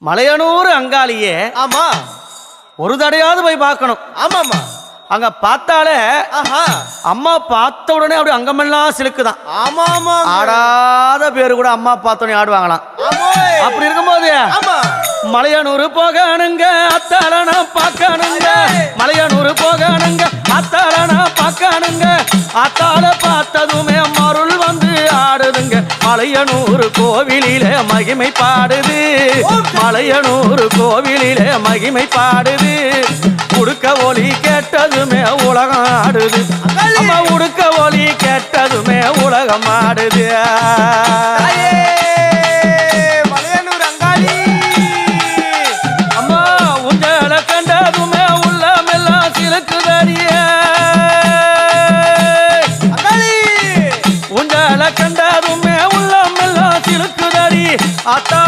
மலையனூர் அங்காளியே. ஆமா. ஒரு தடையாவது போய் பார்க்கணும். ஆமாமா. அங்க பார்த்தாலே அம்மா பார்த்த உடனே அப்படி அங்கமெல்லாம் சிலுக்குதான். ஆமா ஆமா. ஆடாத பேரு கூட அம்மா பார்த்தோன்னே ஆடுவாங்களாம். அப்படி இருக்கும்போது மலையனூர் போகணுங்க அத்தாளனா பார்க்கணுங்க. மலையனூர் போகணுங்க அத்தாளனா பார்க்கணுங்க. அத்தாள பார்த்ததுமே மருள் வந்து ஆடுதுங்க. மலையனூர் கோவிலிலே மகிமை பாடுது. மலையனூர் கோவிலிலே மகிமை பாடுது. உடுக்க ஒலி கேட்டதுமே உலகம் ஆடுது. அம்மா உடுக்க ஒலி கேட்டதுமே உலகம் ஆடுது. மலையனூர் அங்காளி அம்மா உங்களை கண்டதுமே உள்ளமெல்லாம் சிலுக்குதறிய. உங்களை கண்டதுமே உள்ளமெல்லாம் சிலுக்குதறி. அத்தா